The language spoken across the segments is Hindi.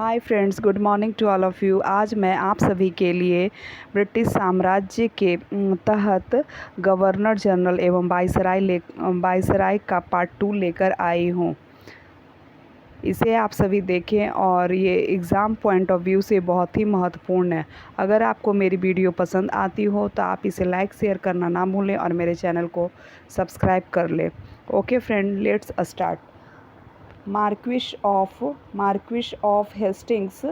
Hi friends, good morning to all of you. आज मैं आप सभी के लिए ब्रिटिश साम्राज्य के तहत गवर्नर जनरल एवं वाइसराय का पार्ट 2 लेकर आई हूँ। इसे आप सभी देखें और ये एग्ज़ाम पॉइंट ऑफ व्यू से बहुत ही महत्वपूर्ण है। अगर आपको मेरी वीडियो पसंद आती हो तो आप इसे लाइक शेयर करना ना भूलें और मेरे चैनल को सब्सक्राइब कर लें। Okay friend, let's start. Marquis of Hastings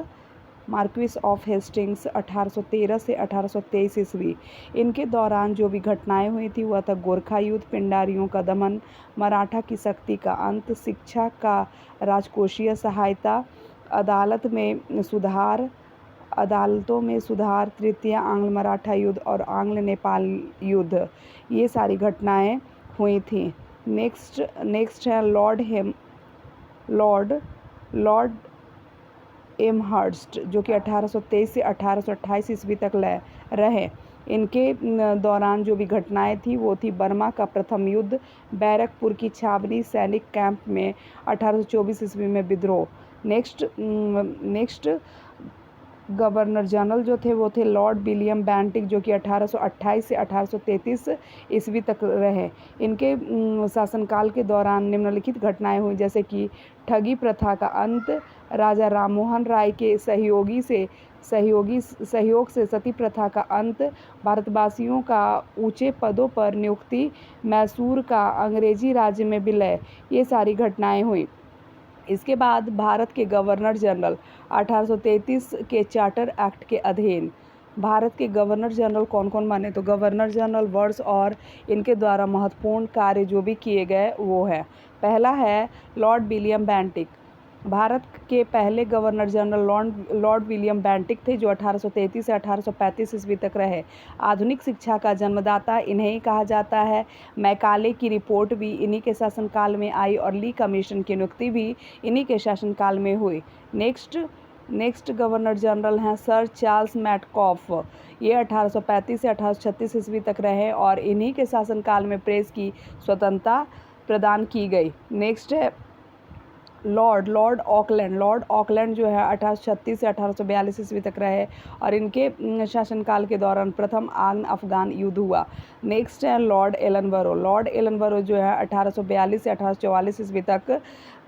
1813 से 1823 ईस्वी। इनके दौरान जो भी घटनाएं हुई थी वह था गोरखा युद्ध, पिंडारियों का दमन, मराठा की शक्ति का अंत, शिक्षा का राजकोषीय सहायता, अदालतों में सुधार, तृतीय आंग्ल मराठा युद्ध और आंग्ल नेपाल युद्ध, ये सारी घटनाएं हुई थी। नेक्स्ट है लॉर्ड एमहर्स्ट, जो कि 1823 से 1828 ईस्वी तक रहे। इनके दौरान जो भी घटनाएं थी वो थी बर्मा का प्रथम युद्ध, बैरकपुर की छावनी सैनिक कैंप में 1824 ईस्वी में विद्रोह। नेक्स्ट गवर्नर जनरल जो थे वो थे लॉर्ड विलियम बेंटिक, जो कि 1828 से 1833 ईस्वी तक रहे। इनके शासनकाल के दौरान निम्नलिखित घटनाएं हुई, जैसे कि ठगी प्रथा का अंत, राजा राममोहन राय के सहयोग से सती प्रथा का अंत, भारतवासियों का ऊंचे पदों पर नियुक्ति, मैसूर का अंग्रेजी राज्य में विलय, ये सारी घटनाएं हुई। इसके बाद भारत के गवर्नर जनरल 1833 के चार्टर एक्ट के अधीन भारत के गवर्नर जनरल कौन कौन बने, तो गवर्नर जनरल वर्ष और इनके द्वारा महत्वपूर्ण कार्य जो भी किए गए वो है। पहला है लॉर्ड विलियम बेंटिक। भारत के पहले governor general Lord William Bentinck थे, जो 1833 से 1835 ईस्वी तक रहे। आधुनिक शिक्षा का जन्मदाता इन्हें ही कहा जाता है। मैकाले की रिपोर्ट भी इन्हीं के शासनकाल में आई और ली कमीशन की नियुक्ति भी इन्हीं के शासनकाल में हुई। नेक्स्ट गवर्नर जनरल हैं सर चार्ल्स मैटकॉफ। ये 1835 से 1836 ईस्वी तक रहे और इन्हीं के शासनकाल में प्रेस की स्वतंत्रता प्रदान की गई। नेक्स्ट है लॉर्ड ऑकलैंड जो है 1836 से 1842 ईस्वी तक रहे और इनके शासनकाल के दौरान प्रथम आंग्ल अफगान युद्ध हुआ। नेक्स्ट है लॉर्ड एलनबरो जो है 1842 से 1844 ईस्वी तक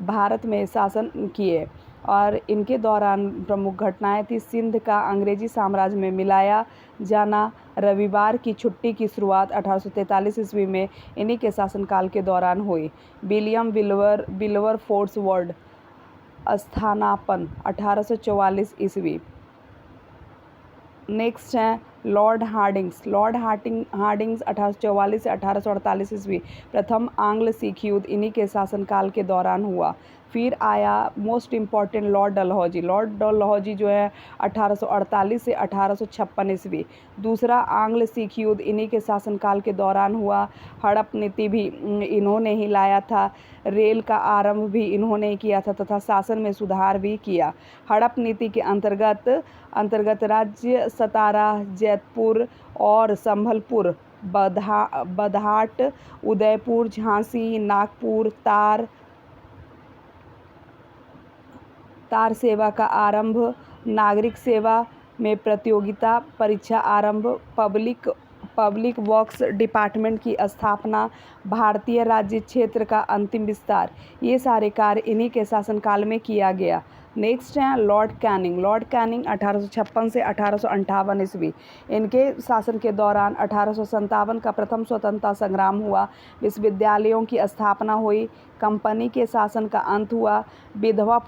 भारत में शासन किए और इनके दौरान प्रमुख घटनाएं थी सिंध का अंग्रेजी साम्राज्य में मिलाया जाना, रविवार की छुट्टी की शुरुआत 1843 ईस्वी में इन्हीं के शासनकाल के दौरान हुई। विलियम विलवरफोर्स स्थानापन्न 1844 ईस्वी। नेक्स्ट हैं लॉर्ड हार्डिंग्स 1844 से 1848 ईस्वी। प्रथम आंग्ल सिख युद्ध इन्हीं के शासनकाल के दौरान हुआ। फिर आया मोस्ट इम्पॉर्टेंट लॉर्ड डलहौजी जो है 1848 से 1856 ईस्वी। दूसरा आंग्ल सिख युद्ध इन्हीं के शासनकाल के दौरान हुआ। हड़प नीति भी इन्होंने ही लाया था। रेल का आरंभ भी इन्होंने ही किया था तथा शासन में सुधार भी किया। हड़प नीति के अंतर्गत राज्य सतारा, जैतपुर और संभलपुर, बधाट, उदयपुर, झांसी, नागपुर, तार सेवा का आरंभ, नागरिक सेवा में प्रतियोगिता परीक्षा आरंभ, पब्लिक वर्क्स डिपार्टमेंट की स्थापना, भारतीय राज्य क्षेत्र का अंतिम विस्तार, ये सारे कार्य इन्हीं के शासनकाल में किया गया। नेक्स्ट हैं लॉर्ड कैनिंग 1856 से 1858 ईस्वी। इनके शासन के दौरान 1857 का प्रथम स्वतंत्रता संग्राम हुआ। विश्वविद्यालयों की स्थापना हुई, कंपनी के शासन का अंत हुआ, विधवा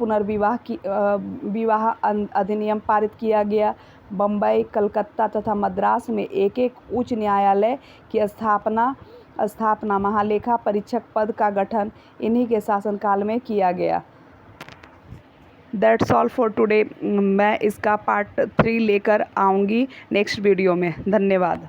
विवाह अधिनियम पारित किया गया। बम्बई, कलकत्ता तथा मद्रास में एक उच्च न्यायालय की स्थापना, महालेखा परीक्षक पद का गठन इन्हीं के शासनकाल में किया गया। That's all for today. मैं इसका पार्ट 3 लेकर आऊँगी नेक्स्ट वीडियो में। धन्यवाद।